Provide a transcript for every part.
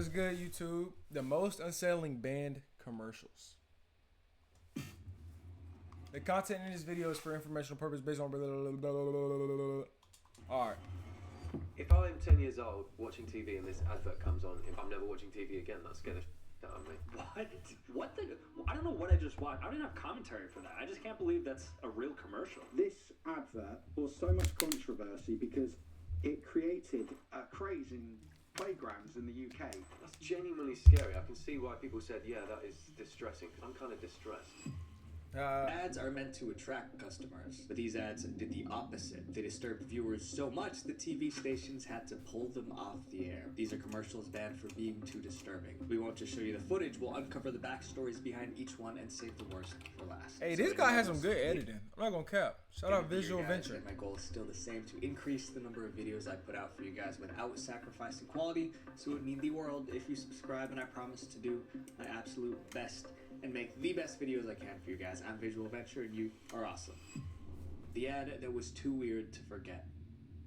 What's good, YouTube? The most unsettling band commercials. The content in this video is for informational purpose based on. Alright. If I'm 10 years old watching TV and this advert comes on, if I'm never watching TV again, that's scared the shit out of me. What? What the? I don't know what I just watched. I don't have commentary for that. I just can't believe that's a real commercial. This advert caused so much controversy because it created a craze in playgrounds in the UK. That's genuinely scary. I can see why people said, yeah, that is distressing. I'm kind of distressed. Ads are meant to attract customers, but these ads did the opposite. They disturbed viewers so much that TV stations had to pull them off the air. These are commercials banned for being too disturbing. We won't just show you the footage, we'll uncover the backstories behind each one and save the worst for last. Hey, this guy has some good editing. I'm not gonna cap. Shout out Visual Venture. My goal is still the same, to increase the number of videos I put out for you guys without sacrificing quality, so it would mean the world if you subscribe, and I promise to do my absolute best and make the best videos I can for you guys. I'm Visual Venture and you are awesome. The ad that was too weird to forget.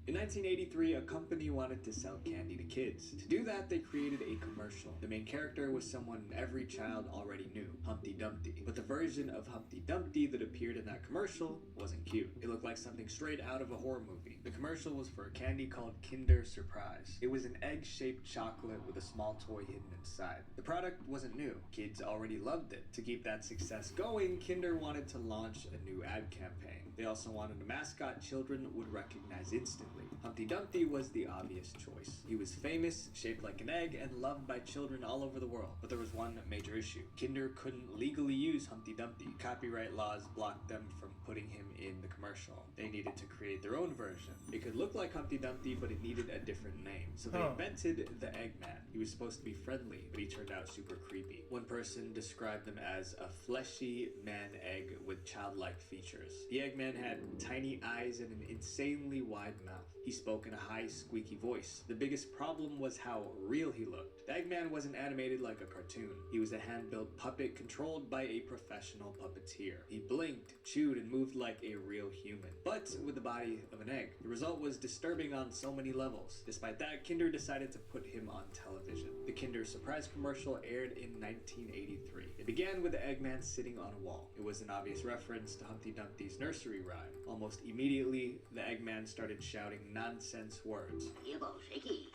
In 1983, a company wanted to sell candy to kids. To do that, they created a commercial. The main character was someone every child already knew, Humpty Dumpty. But the version of Humpty Dumpty that appeared in that commercial wasn't cute. It looked like something straight out of a horror movie. The commercial was for a candy called Kinder Surprise. It was an egg-shaped chocolate with a small toy hidden inside. The product wasn't new. Kids already loved it. To keep that success going, Kinder wanted to launch a new ad campaign. They also wanted a mascot children would recognize instantly. Humpty Dumpty was the obvious choice. He was famous, shaped like an egg, and loved by children all over the world. But there was one major issue. Kinder couldn't legally use Humpty Dumpty. Copyright laws blocked them from putting him in the commercial. They needed to create their own version. It could look like Humpty Dumpty, but it needed a different name. So they invented the Eggman. He was supposed to be friendly, but he turned out super creepy. One person described him as a fleshy man egg with childlike features. The Eggman had tiny eyes and an insanely wide mouth. He spoke in a high, squeaky voice. The biggest problem was how real he looked. The Eggman wasn't animated like a cartoon. He was a hand-built puppet controlled by a professional puppeteer. He blinked, chewed, and moved like a real human, but with the body of an egg. The result was disturbing on so many levels. Despite that, Kinder decided to put him on television. The Kinder Surprise commercial aired in 1983. It began with the Eggman sitting on a wall. It was an obvious reference to Humpty Dumpty's nursery rhyme. Almost immediately, the Eggman started shouting nonsense words. Yibbo shaky.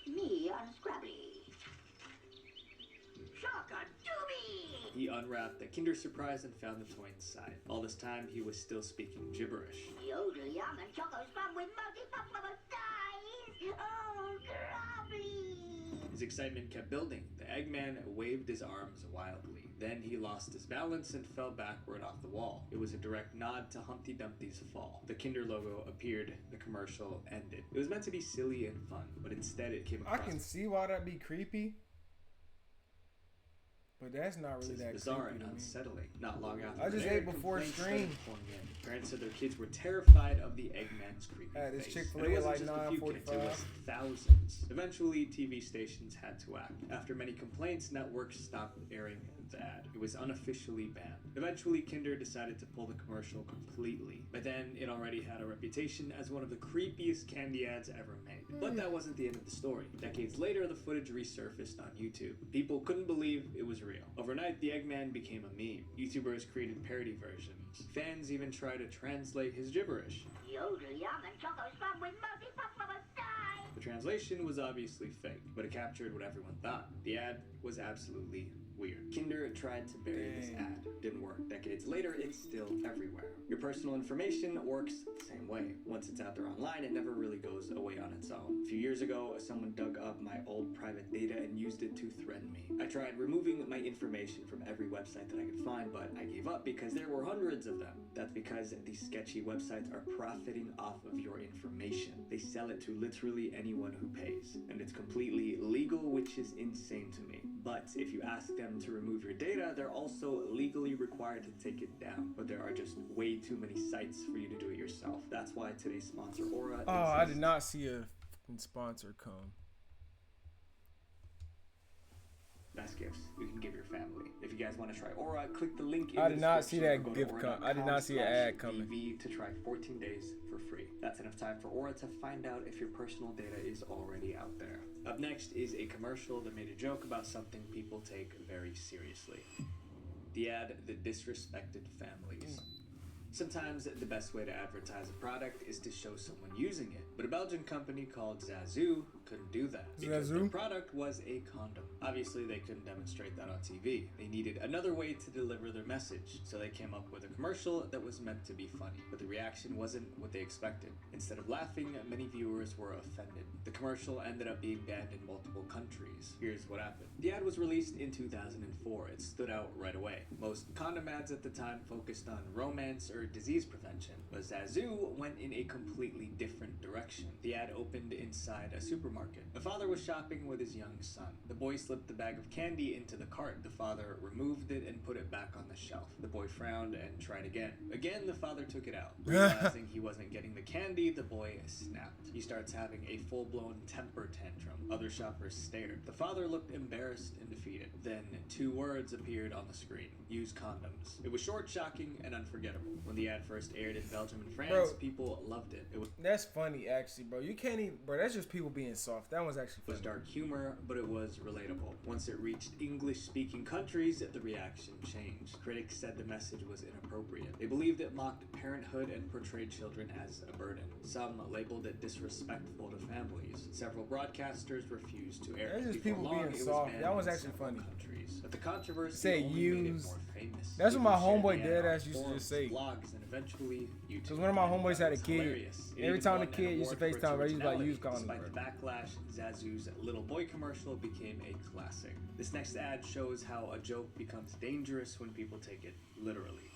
Me unscrabbly. Shock-a-doobie! He unwrapped the Kinder Surprise and found the toy inside. All this time, he was still speaking gibberish. Yodel yum and choco scrub with multi-pop dice. Oh, grabbly! His excitement kept building. The Eggman waved his arms wildly. Then he lost his balance and fell backward off the wall. It was a direct nod to Humpty Dumpty's fall. The Kinder logo appeared, the commercial ended. It was meant to be silly and fun, but instead it came I across can see why that'd be creepy, but that's not really that bizarre creepy and to me. unsettling. Not long after I just there, ate before complaints stream. started pouring in. Parents said their kids were terrified of the Eggman's creepy This face. Chick-fil-A And it wasn't at, just like, a few kids, it 9:45. was thousands. Eventually, TV stations had to act. After many complaints, networks stopped airing the ad. It was unofficially banned. Eventually, Kinder decided to pull the commercial completely. By then, it already had a reputation as one of the creepiest candy ads ever made. But that wasn't the end of the story. Decades later, the footage resurfaced on YouTube. People couldn't believe it was real. Overnight, the Eggman became a meme. YouTubers created parody versions. Fans even tried to translate his gibberish. Yodel yum and choco scrub with multi-pop dice. The translation was obviously fake, but it captured what everyone thought. The ad was absolutely weird. Kinder tried to bury this ad. Didn't work. Decades later, it's still everywhere. Your personal information works the same way. Once it's out there online, it never really goes away on its own. A few years ago, someone dug up my old private data and used it to threaten me. I tried removing my information from every website that I could find, but I gave up because there were hundreds of them. That's because these sketchy websites are profiting off of your information. They sell it to literally anyone who pays, and it's completely legal, which is insane to me. But if you ask them to remove your data, they're also legally required to take it down. But there are just way too many sites for you to do it yourself. That's why today's sponsor, Aura, Oh, I did not see a fucking sponsor come. best gifts you can give your family. If you guys want to try Aura, click the link in I the did not see description that or go to gift come. I did not see an ad coming. aura.com/DV to try 14 days for free. That's enough time for Aura to find out if your personal data is already out there. Up next is a commercial that made a joke about something people take very seriously. The ad that disrespected families. Sometimes the best way to advertise a product is to show someone using it, but a Belgian company called Zazu couldn't do that because their Zazu? product was a condom. Obviously, they couldn't demonstrate that on TV. They needed another way to deliver their message, so they came up with a commercial that was meant to be funny, but the reaction wasn't what they expected. Instead of laughing, many viewers were offended. The commercial ended up being banned in multiple countries. Here's what happened. The ad was released in 2004. It stood out right away. Most condom ads at the time focused on romance or disease prevention, but Zazu went in a completely different direction. The ad opened inside a supermarket. A father was shopping with his young son. The boy slipped the bag of candy into the cart. The father removed it and put it back on the shelf. The boy frowned and tried again. Again, the father took it out. Realizing he wasn't getting the candy, the boy snapped. He starts having a full-blown temper tantrum. Other shoppers stared. The father looked embarrassed and defeated. Then 2 words appeared on the screen. Use condoms. It was short, shocking, and unforgettable. When the ad first aired in Belgium and France, Bro. people loved it. It was That's funny, actually, bro. You can't even, bro. That's just people being soft. That one's actually was funny. dark humor, but it was relatable. Once it reached English-speaking countries, the reaction changed. Critics said the message was inappropriate. They believed it mocked parenthood and portrayed children as a burden. Some labeled it disrespectful to families. Several broadcasters refused to air That's it. just Before people long, being it was soft. banned That one's in actually several funny. countries. But the controversy Say only made it use. more famous. That's what my People shared homeboy the ad dead on ass used to forums, just say. blogs, and eventually YouTube. Because one of my homeboys had a It's kid. hilarious. It Every even time the won an kid used to award for its FaceTime, bro, he was like, originality. use condoms, Despite bro. the backlash, Zazu's little boy commercial became a classic. This next ad shows how a joke becomes dangerous when people take it literally.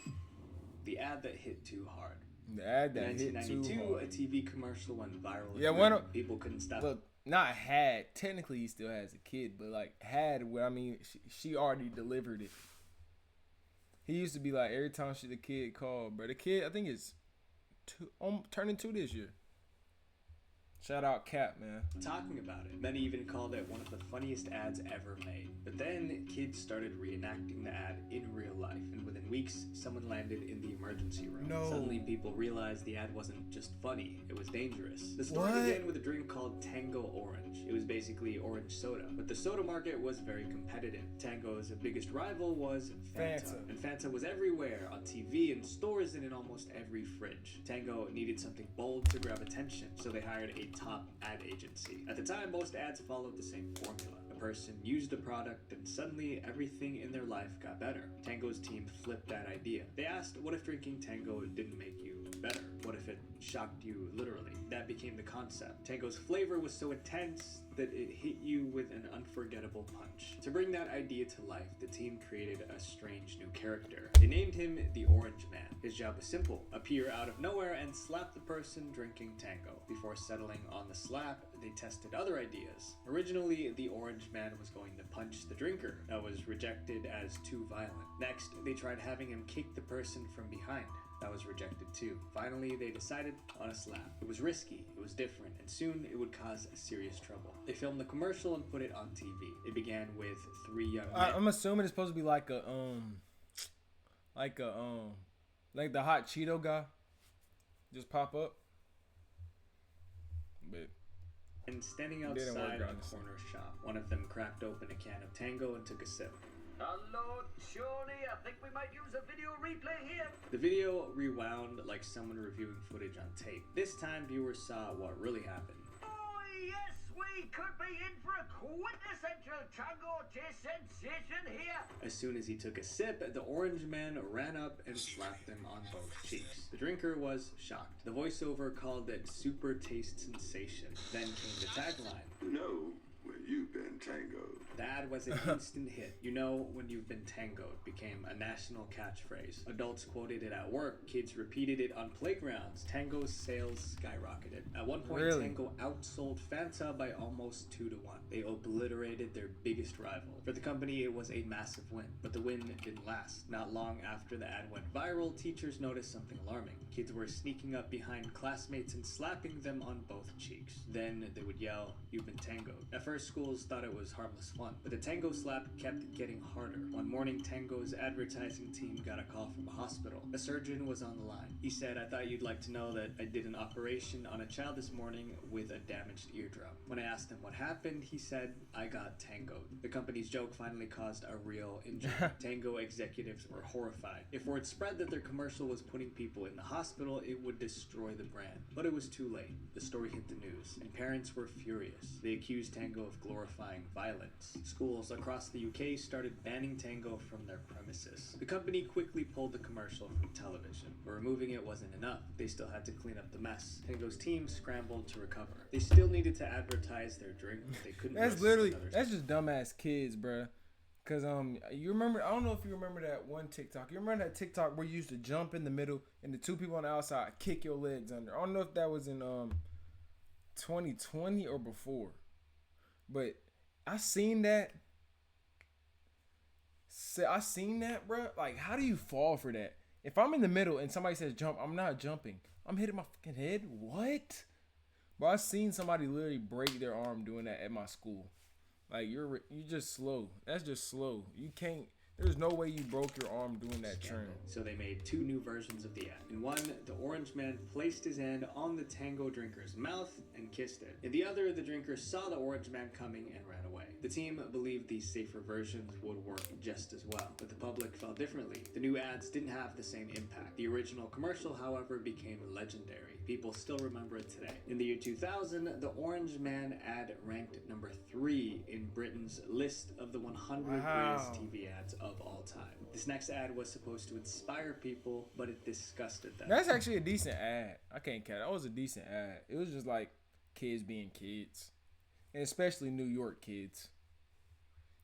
The ad that hit too hard. The ad In that hit too 1992, a hard. TV commercial went viral. in Yeah, Britain. one of- people couldn't stop. Look, not had. Technically, he still has a kid, but like had. Where I mean, she already delivered it. He used to be like every time the kid called, bro. The kid, I think is turning 2 this year. Shout out Cap, man. Talking about it. Many even called it one of the funniest ads ever made. But then kids started reenacting the ad in real life, and within weeks, someone landed in the emergency room. No. Suddenly, people realized the ad wasn't just funny, it was dangerous. The story What? began with a drink called Tango Orange. It was basically orange soda, but the soda market was very competitive. Tango's biggest rival was Fanta. Fanta. And Fanta was everywhere, on TV, in stores, and in almost every fridge. Tango needed something bold to grab attention, so they hired a top ad agency. At the time, most ads followed the same formula. A person used the product, and suddenly everything in their life got better. Tango's team flipped that idea. They asked, what if drinking Tango didn't make you better? What if it shocked you literally? That became the concept. Tango's flavor was so intense that it hit you with an unforgettable punch. To bring that idea to life, the team created a strange new character. They named him the Orange Man. His job was simple: appear out of nowhere and slap the person drinking Tango. Before settling on the slap, they tested other ideas. Originally, the Orange Man was going to punch the drinker. That was rejected as too violent. Next, they tried having him kick the person from behind. That was rejected too. Finally, they decided on a slap. It was risky, it was different, and soon it would cause serious trouble. They filmed the commercial and put it on TV. It began with 3 young men. I'm assuming it's supposed to be like a like the hot Cheeto guy, just pop up. But And standing Didn't work outside out. a corner shop. One of them cracked open a can of Tango and took a sip. Hello, Johnny. I think we might use a video replay here. The video rewound like someone reviewing footage on tape. This time, viewers saw what really happened. Oh, yes, we could be in for a quintessential Tango taste sensation here. As soon as he took a sip, the Orange Man ran up and slapped him on both cheeks. The drinker was shocked. The voiceover called it super taste sensation. Then came the tagline. You know when you've been tangoed. The ad was an instant hit. You know when you've been tangoed became a national catchphrase. Adults quoted it at work. Kids repeated it on playgrounds. Tango's sales skyrocketed. At one point, Really? Tango outsold Fanta by almost 2 to 1. They obliterated their biggest rival. For the company, it was a massive win, but the win didn't last. Not long after the ad went viral, teachers noticed something alarming. Kids were sneaking up behind classmates and slapping them on both cheeks. Then they would yell, "You've been tangoed." At first, first, schools thought it was harmless fun, but the Tango slap kept getting harder. One morning, Tango's advertising team got a call from a hospital. A surgeon was on the line. He said, "I thought you'd like to know that I did an operation on a child this morning with a damaged eardrum." When I asked him what happened, he said, "I got tangoed." The company's joke finally caused a real injury. Tango executives were horrified. If word spread that their commercial was putting people in the hospital, it would destroy the brand. But it was too late. The story hit the news, and parents were furious. They accused Tango of glorifying violence. Schools across the UK started banning Tango from their premises. The company quickly pulled the commercial from television, but removing it wasn't enough. They still had to clean up the mess. Tango's team scrambled to recover. They still needed to advertise their drink, but they couldn't. That's just dumbass kids, bruh. Cause you remember? I don't know if you remember that one TikTok. You remember that TikTok where you used to jump in the middle and the two people on the outside kick your legs under? I don't know if that was in 2020 or before, but I seen that. I seen that, bro. Like, how do you fall for that? If I'm in the middle and somebody says jump, I'm not jumping. I'm hitting my fucking head. What? Bro, I seen somebody literally break their arm doing that at my school. Like, you're just slow. That's just slow. You can't. There's no way you broke your arm doing that trend. So they made two new versions of the ad. In one, the orange man placed his hand on the Tango drinker's mouth and kissed it. In the other, the drinker saw the orange man coming and ran away. The team believed these safer versions would work just as well, but the public felt differently. The new ads didn't have the same impact. The original commercial, however, became legendary. People still remember it today. In the year 2000, the Orange Man ad ranked number 3 in Britain's list of the 100 greatest TV ads of all time. This next ad was supposed to inspire people, but it disgusted them. That's actually a decent ad. I can't count. That was a decent ad. It was just like kids being kids, and especially New York kids.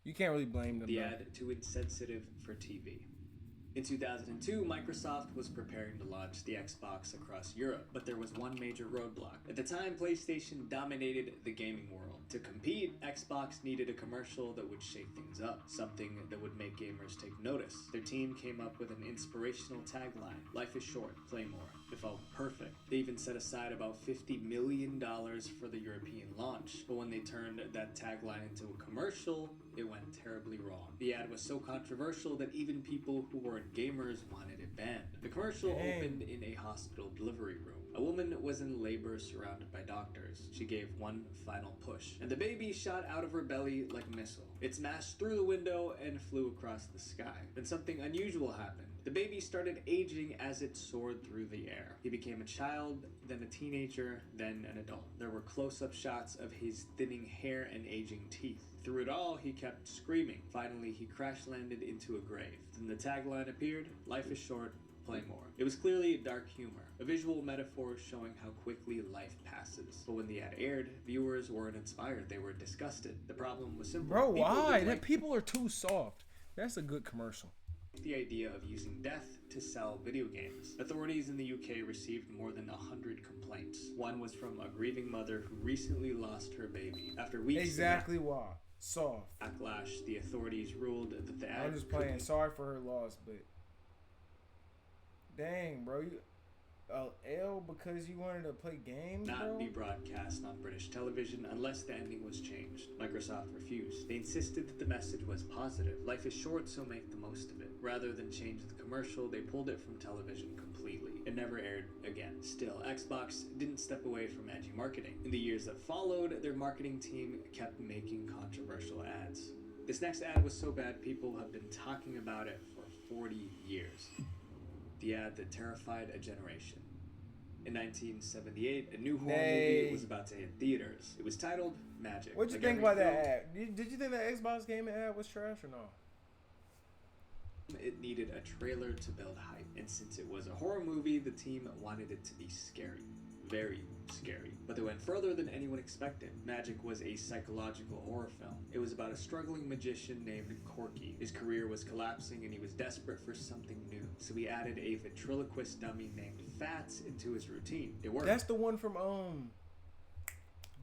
You can't really blame them. The ad too insensitive for TV. In 2002, Microsoft was preparing to launch the Xbox across Europe, but there was one major roadblock. At the time, PlayStation dominated the gaming world. To compete, Xbox needed a commercial that would shake things up, something that would make gamers take notice. Their team came up with an inspirational tagline: "Life is short, play more." It felt perfect. They even set aside about $50 million for the European launch, but when they turned that tagline into a commercial, it went terribly wrong. The ad was so controversial that even people who weren't gamers wanted it banned. The commercial opened in a hospital delivery room. A woman was in labor surrounded by doctors. She gave one final push, and the baby shot out of her belly like a missile. It smashed through the window and flew across the sky. Then something unusual happened. The baby started aging as it soared through the air. He became a child, then a teenager, then an adult. There were close-up shots of his thinning hair and aging teeth. Through it all, he kept screaming. Finally, he crash-landed into a grave. Then the tagline appeared: "Life is short, play more." It was clearly dark humor, a visual metaphor showing how quickly life passes. But when the ad aired, viewers weren't inspired. They were disgusted. The problem was simple. Bro, why? People are too soft. That's a good commercial. The idea of using death to sell video games. Authorities in the UK received more than 100 complaints. One was from a grieving mother who recently lost her baby. After weeks Exactly why. Soft. backlash, the authorities ruled that the ad I'm just playing. Sorry for her loss, but dang, bro, you L because you wanted to play games, not bro? be broadcast on British television unless the ending was changed. Microsoft refused. They insisted that the message was positive. Life is short, so make the most of it. Rather than change the commercial, they pulled it from television completely. It never aired again. Still, Xbox didn't step away from edgy marketing. In the years that followed, their marketing team kept making controversial ads. This next ad was so bad, people have been talking about it for 40 years. The ad that terrified a generation. In 1978, a new horror movie was about to hit theaters. It was titled Magic. What'd you think about that ad? Did you think that Xbox gaming ad was trash or no? It needed a trailer to build hype, and since it was a horror movie, the team wanted it to be scary. Very scary. But they went further than anyone expected. Magic was a psychological horror film. It was about a struggling magician named Corky. His career was collapsing and he was desperate for something new. So he added a ventriloquist dummy named Fats into his routine. It worked. That's the one from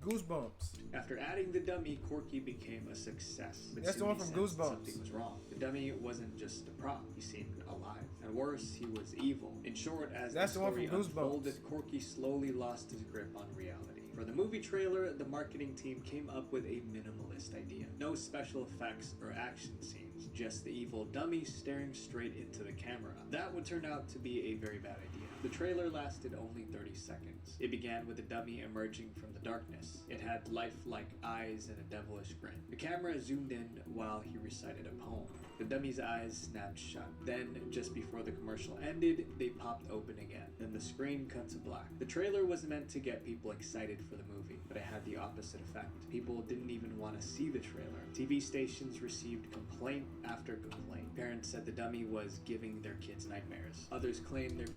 Goosebumps. After adding the dummy, Corky became a success. But That's the soon one he from sensed Goosebumps. Something was wrong. The dummy wasn't just a prop. He seemed alive. And worse, he was evil. In short, as That's the the one story from Goosebumps. unfolded, Corky slowly lost his grip on reality. For the movie trailer, the marketing team came up with a minimalist idea. No special effects or action scenes, just the evil dummy staring straight into the camera. That would turn out to be a very bad idea. The trailer lasted only 30 seconds. It began with a dummy emerging from the darkness. It had lifelike eyes and a devilish grin. The camera zoomed in while he recited a poem. The dummy's eyes snapped shut. Then, just before the commercial ended, they popped open again. Then the screen cut to black. The trailer was meant to get people excited for the movie, but it had the opposite effect. People didn't even want to see the trailer. TV stations received complaint after complaint. Parents said the dummy was giving their kids nightmares. Others claimed their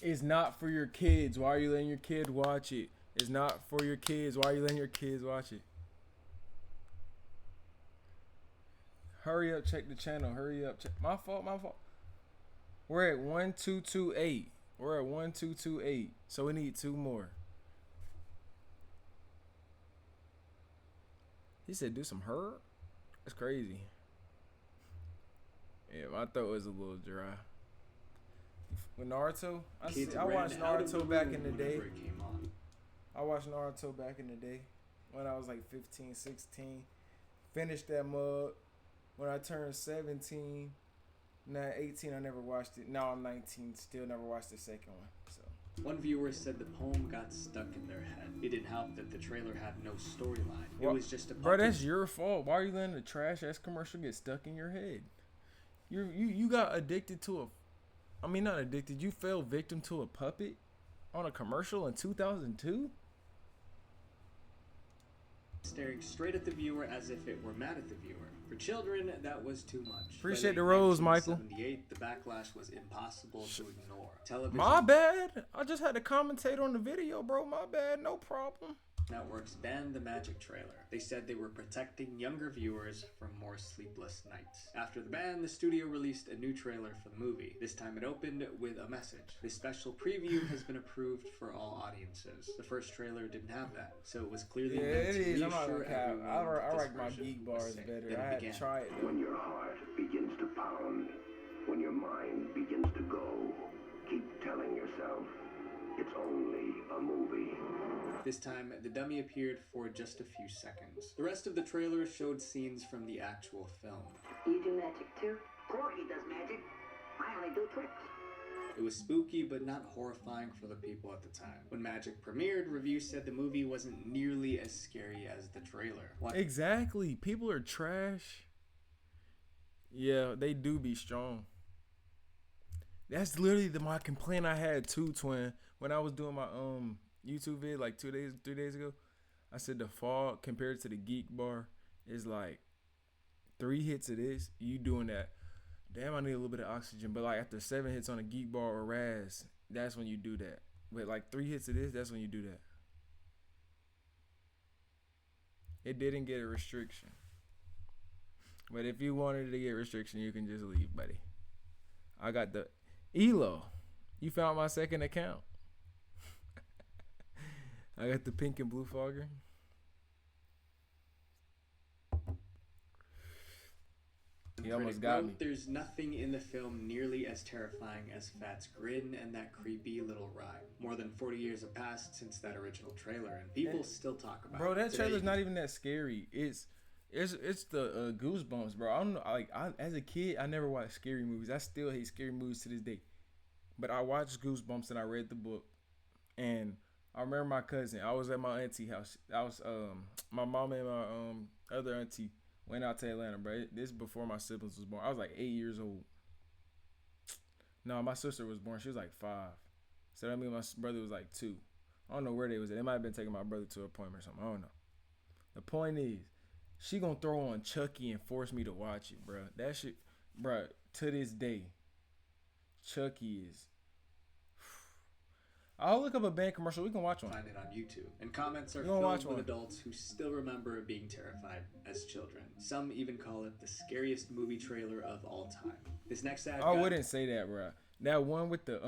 It's not for your kids. Why are you letting your kid watch it? It's not for your kids. Why are you letting your kids watch it? Hurry up, check the channel. Hurry up. Check. My fault. We're at 1228. We're at 1228. So we need 2 more. He said do some herb? That's crazy. Yeah, my throat was a little dry. With Naruto, I watched Naruto back in the day. I watched Naruto back in the day when I was like 15, 16. Finished that mug. When I turned 17, now 18, I never watched it. Now I'm 19, still never watched the second one. So one viewer said the poem got stuck in their head. It didn't help that the trailer had no storyline. It was just a bro, that's your fault. Why are you letting the trash ass commercial get stuck in your head? You got addicted to not addicted. You fell victim to a puppet on a commercial in 2002? Staring straight at the viewer as if it were mad at the viewer. For children, that was too much. Appreciate the rose, Michael. 1978, the backlash was impossible to ignore. Television My bad. I just had to commentate on the video, bro. My bad. No problem. networks banned the Magic trailer. They said they were protecting younger viewers from more sleepless nights. After the ban, the studio released a new trailer for the movie. This time it opened with a message. This special preview has been approved for all audiences. The first trailer didn't have that, so it was clearly meant to reassure everyone. I like my geek bars better. I had to try it though. When your heart begins to pound, when your mind begins to go, keep telling yourself, it's only a movie. This time, the dummy appeared for just a few seconds. The rest of the trailer showed scenes from the actual film. You do magic too? Corky does magic. I only do tricks. It was spooky, but not horrifying for the people at the time. When Magic premiered, reviews said the movie wasn't nearly as scary as the trailer. Exactly. People are trash. Yeah, they do be strong. That's literally my complaint I had too, twin. When I was doing my YouTube vid like 3 days ago, I said the fall compared to the geek bar is like 3 hits of this, you doing that. Damn, I need a little bit of oxygen. But like after 7 hits on a geek bar or Raz, that's when you do that. But like 3 hits of this, that's when you do that. It didn't get a restriction. But if you wanted to get a restriction, you can just leave, buddy. I got the Elo. You found my second account. I got the pink and blue fogger. He almost got me. There's nothing in the film nearly as terrifying as Fat's grin and that creepy little rhyme. More than 40 years have passed since that original trailer, and people still talk about it. Bro, that trailer's not even that scary. It's the Goosebumps, bro. I don't know. As a kid, I never watched scary movies. I still hate scary movies to this day. But I watched Goosebumps and I read the book. And I remember my cousin. I was at my auntie house. My mom and my other auntie went out to Atlanta, bro. This is before my siblings was born. I was like 8 years old. No, my sister was born. She was like 5. So that means my brother was like 2. I don't know where they was at. They might have been taking my brother to an appointment or something. I don't know. The point is, she gonna throw on Chucky and force me to watch it, bro. That shit, bro. To this day, Chucky is. I'll look up a band commercial. We can watch one. Find it on YouTube. And comments are filled with adults who still remember being terrified as children. Some even call it the scariest movie trailer of all time. This next ad. I wouldn't say that, bro. That one with the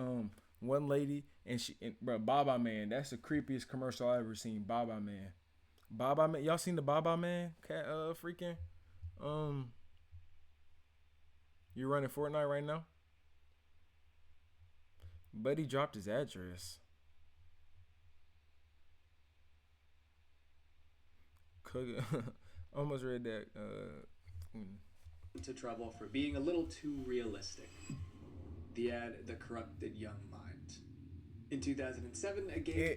one lady and bro, Baba Man. That's the creepiest commercial I ever seen. Baba Man. Baba Man, y'all seen the Baba Man? Freaking, you running Fortnite right now? Buddy dropped his address. Cooking. Almost read that. To trouble for being a little too realistic. The ad, The Corrupted Young Mind. In 2007, a game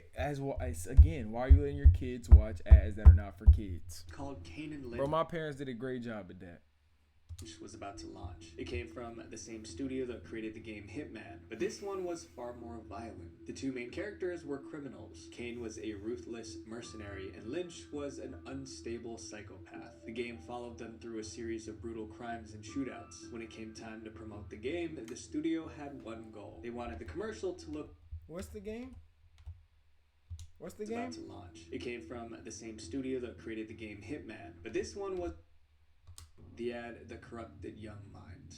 Again, why are you letting your kids watch ads that are not for kids? called Kane and Lynch Bro, my parents did a great job at that. was about to launch. It came from the same studio that created the game Hitman, but this one was far more violent. The two main characters were criminals. Kane was a ruthless mercenary, and Lynch was an unstable psychopath. The game followed them through a series of brutal crimes and shootouts. When it came time to promote the game, the studio had one goal. They wanted the commercial to look What's the game? What's the about game? to launch. It came from the same studio that created the game Hitman, but this one was the ad, The Corrupted Young Mind.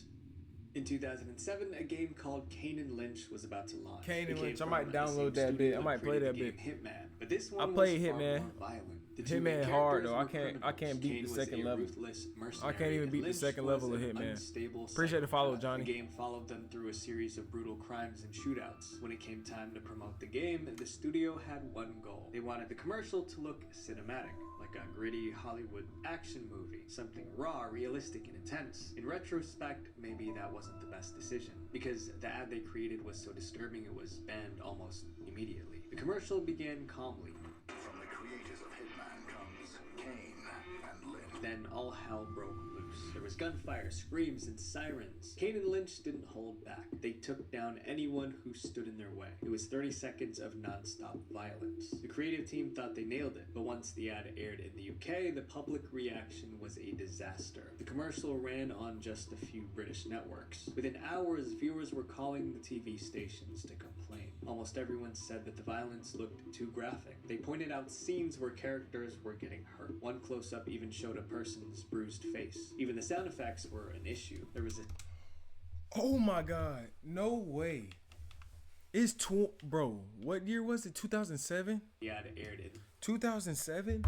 In 2007, a game called Kane and Lynch was about to launch. Kane It and came Lynch, I from might the download same that studio bit. I might play created that the bit. game Hitman, but this one played was far Hitman. more violent. The two Hitman main hard, characters though. were I can't beat criminals. the second Kane was level. a ruthless I mercenary, can't even and beat the Lynch second was level of an Hitman. unstable Appreciate the follow, psychopath. Johnny. The game followed them through a series of brutal crimes and shootouts. When it came time to promote the game, the studio had one goal. They wanted the commercial to look cinematic, like a gritty Hollywood action movie, something raw, realistic, and intense. In retrospect, maybe that wasn't the best decision, because the ad they created was so disturbing it was banned almost immediately. The commercial began calmly. From the creators of Hitman comes Kane and Lynch. Then all hell broke loose. There was gunfire, screams, and sirens. Kane and Lynch didn't hold back. They took down anyone who stood in their way. It was 30 seconds of non-stop violence. The creative team thought they nailed it, but once the ad aired in the UK, the public reaction was a disaster. The commercial ran on just a few British networks. Within hours, viewers were calling the TV stations to complain. Almost everyone said that the violence looked too graphic. They pointed out scenes where characters were getting hurt. One close-up even showed a person's bruised face. Even the sound effects were an issue. There was a Oh my god. No way. Bro, what year was it? 2007? the ad aired in 2007?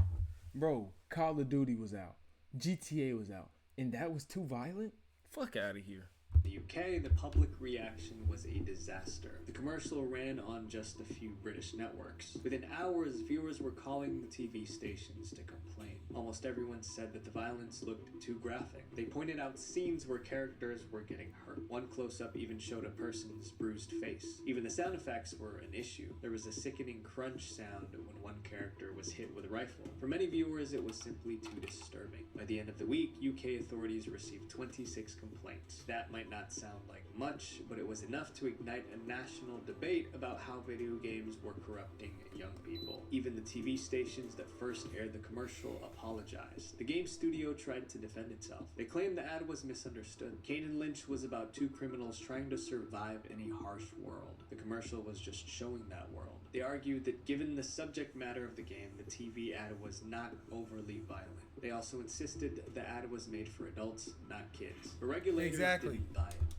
Bro, Call of Duty was out. GTA was out. And that was too violent? Fuck out of here. the UK, the public reaction was a disaster. The commercial ran on just a few British networks. Within hours, viewers were calling the TV stations to complain. Almost everyone said that the violence looked too graphic. They pointed out scenes where characters were getting hurt. One close-up even showed a person's bruised face. Even the sound effects were an issue. There was a sickening crunch sound when one character was hit with a rifle. For many viewers, it was simply too disturbing. By the end of the week, UK authorities received 26 complaints. That might not sound like much, but it was enough to ignite a national debate about how video games were corrupting young people. Even the TV stations that first aired the commercial apologized. The game studio tried to defend itself. They claimed the ad was misunderstood. Kane and Lynch was about two criminals trying to survive in a harsh world. The commercial was just showing that world. They argued that given the subject matter of the game, the TV ad was not overly violent. They also insisted the ad was made for adults, not kids. But regulators didn't buy it.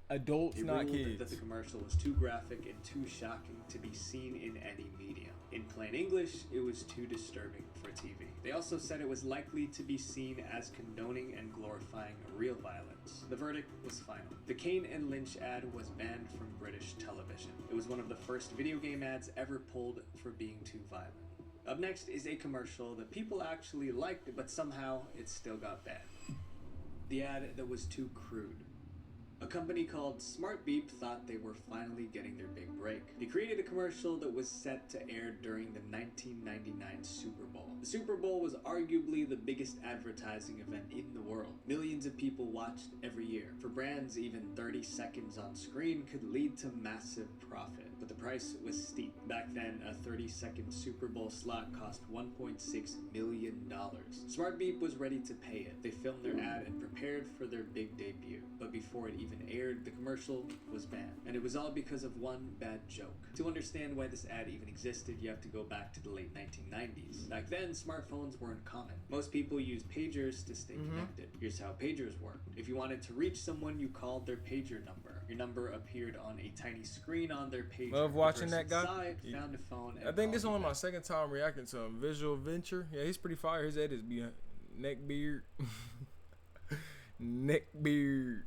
Adults, They not ruled kids. that the commercial was too graphic and too shocking to be seen in any medium. In plain English, it was too disturbing for TV. They also said it was likely to be seen as condoning and glorifying real violence. The verdict was final. The Kane and Lynch ad was banned from British television. It was one of the first video game ads ever pulled for being too violent. Up next is a commercial that people actually liked, but somehow it still got banned. The ad that was too crude. A company called Smart Beep thought they were finally getting their big break. They created a commercial that was set to air during the 1999 Super Bowl. The Super Bowl was arguably the biggest advertising event in the world. Millions of people watched every year. For brands, even 30 seconds on screen could lead to massive profit, but the price was steep. Back then, a 30-second Super Bowl slot cost $1.6 million. Smart Beep was ready to pay it. They filmed their ad and prepared for their big debut, but before it even aired, the commercial was banned. And it was all because of one bad joke. To understand why this ad even existed, you have to go back to the late 1990s. Back then, smartphones weren't common. Most people used pagers to stay connected. Here's how pagers worked. If you wanted to reach someone, you called their pager number. Your number appeared on a tiny screen on their pager. Love watching The that person guy. inside found a phone and I think this is called only you my back. second time reacting to him. Visual Venture. Yeah, he's pretty fire. His head is behind neck beard. Neck beard.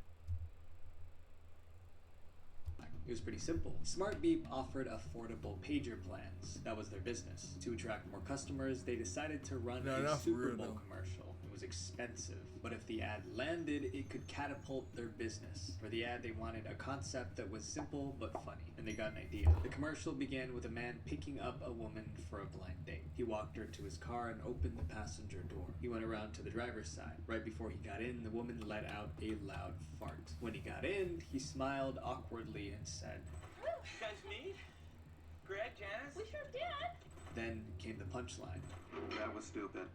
It was pretty simple. Smart Beep offered affordable pager plans. That was their business. To attract more customers, they decided to run No, a not for Super real, Bowl though. commercial. It was expensive, but if the ad landed, it could catapult their business. For the ad, they wanted a concept that was simple but funny, and they got an idea. The commercial began with a man picking up a woman for a blind date. He walked her to his car and opened the passenger door. He went around to the driver's side. Right before he got in, the woman let out a loud fart. When he got in, he smiled awkwardly and said, You guys meet? Greg, Janice? We sure did. then came the punchline. That was stupid.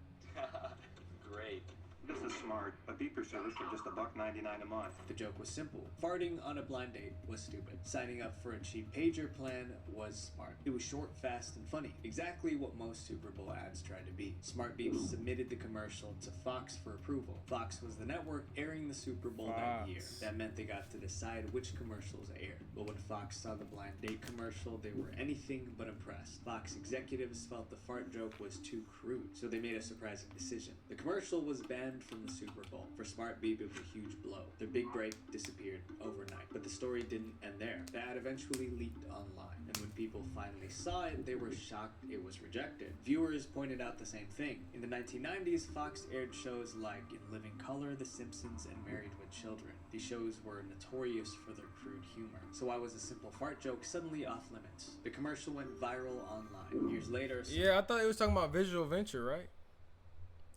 Great. This is smart. A beeper service for just $1.99 a month. The joke was simple. Farting on a blind date was stupid. Signing up for a cheap pager plan was smart. It was short, fast, and funny. Exactly what most Super Bowl ads tried to be. Smart Beep submitted the commercial to Fox for approval. Fox was the network airing the Super Bowl that year. That meant they got to decide which commercials aired. But when Fox saw the blind date commercial, they were anything but impressed. Fox executives felt the fart joke was too crude, so they made a surprising decision. The commercial was banned from the Super Bowl. For Smart Beep, it was a huge blow. Their big break disappeared overnight. But the story didn't end there. The ad eventually leaked online, and when people finally saw it, they were shocked it was rejected. Viewers pointed out the same thing. In the 1990s, Fox aired shows like In Living Color, The Simpsons, and Married with Children. These shows were notorious for their crude humor. So why was a simple fart joke suddenly off limits? The commercial went viral online. Years later, Yeah, I thought it was talking about Visual Venture, right?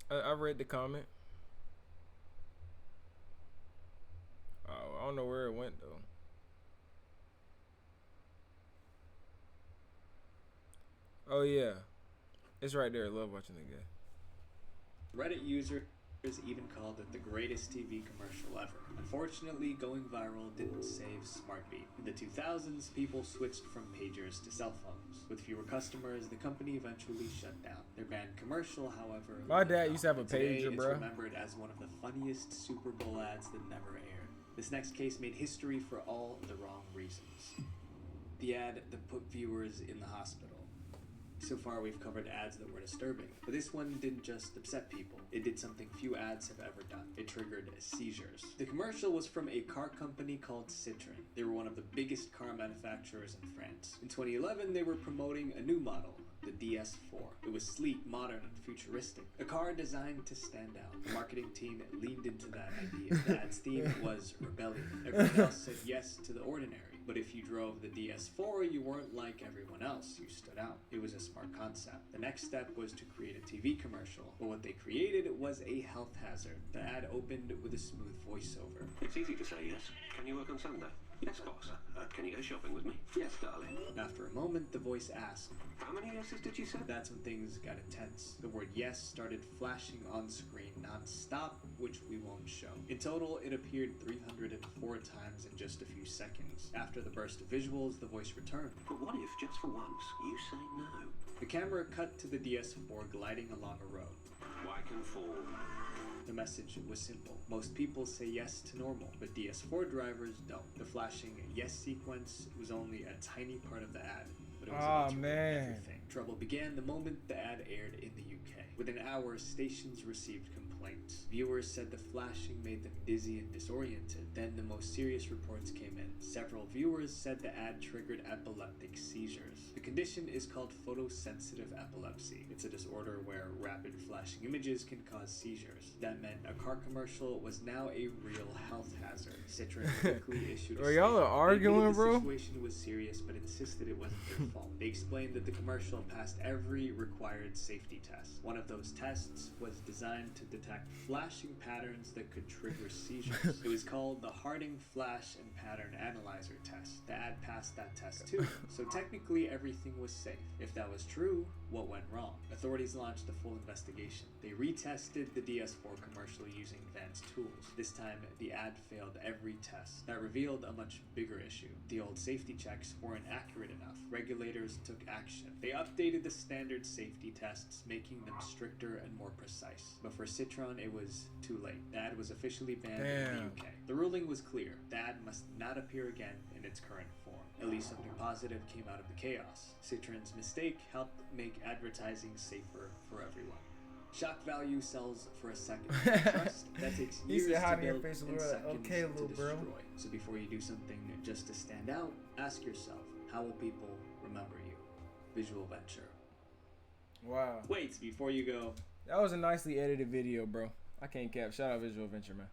I read the comment. Oh, I don't know where it went though. Oh yeah, it's right there. I love watching the guy. Reddit users even called it the greatest TV commercial ever. Unfortunately, going viral didn't save Smart Beep. In the 2000s, people switched from pagers to cell phones. With fewer customers, the company eventually shut down. Their banned commercial, however, My lived dad on. used to have a And today, pager, it's bruh. remembered as one of the funniest Super Bowl ads that never aired. This next case made history for all the wrong reasons. The ad that put viewers in the hospital. So far, we've covered ads that were disturbing, but this one didn't just upset people. It did something few ads have ever done. It triggered seizures. The commercial was from a car company called Citroën. They were one of the biggest car manufacturers in France. In 2011, they were promoting a new model, the DS4. It was sleek, modern, and futuristic. A car designed to stand out. The marketing team leaned into that idea. The ad's theme was rebellion. Everyone else said yes to the ordinary. But if you drove the DS4, you weren't like everyone else. You stood out. It was a smart concept. The next step was to create a TV commercial. But what they created was a health hazard. The ad opened with a smooth voiceover. It's easy to say yes. Can you work on Sunday? Yes, boss. Can you go shopping with me? Yes, darling. After a moment, the voice asked. How many yeses did you say? That's when things got intense. The word yes started flashing on screen non-stop, which we won't show. In total, it appeared 304 times in just a few seconds. After the burst of visuals, the voice returned. But what if, just for once, you say no? The camera cut to the DS4 gliding along a road. Why can fall? The message was simple. Most people say yes to normal, but DS4 drivers don't. The flashing yes sequence was only a tiny part of the ad, but it was enough to ruin everything. Trouble began the moment the ad aired in the UK. Within hours, stations received complaints. Viewers said the flashing made them dizzy and disoriented. Then the most serious reports came in. Several viewers said the ad triggered epileptic seizures. The condition is called photosensitive epilepsy. It's a disorder where rapid flashing images can cause seizures. That meant a car commercial was now a real health hazard. Citroën quickly issued a Bro, y'all are statement. They arguing, admitted bro? The situation was serious, but insisted it wasn't their fault. They explained that the commercial passed every required safety test. One of those tests was designed to detect flashing patterns that could trigger seizures. It was called the Harding Flash and Pattern Analyzer test. The ad passed that test too, so technically everything was safe. If that was true, what went wrong? Authorities launched a full investigation. They retested the DS4 commercial using advanced tools. This time, the ad failed every test. That revealed a much bigger issue. The old safety checks weren't accurate enough. Regulators took action. They updated the standard safety tests, making them stricter and more precise. But for Citroën, it was too late. The ad was officially banned in the UK. The ruling was clear. The ad must not appear again in its current form. At least something positive came out of the chaos. Citroën's mistake helped make advertising safer for everyone. Shock value sells for a second. Trust that takes He years said, to "Hide in your build face, and Laura." seconds Okay, to little bro. destroy. So before you do something just to stand out, ask yourself, how will people remember you? Visual Venture. Wow. Wait, before you go, That was a nicely edited video, bro. I can't cap. Shout out Visual Venture, man.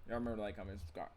Y'all remember to like, comment, subscribe.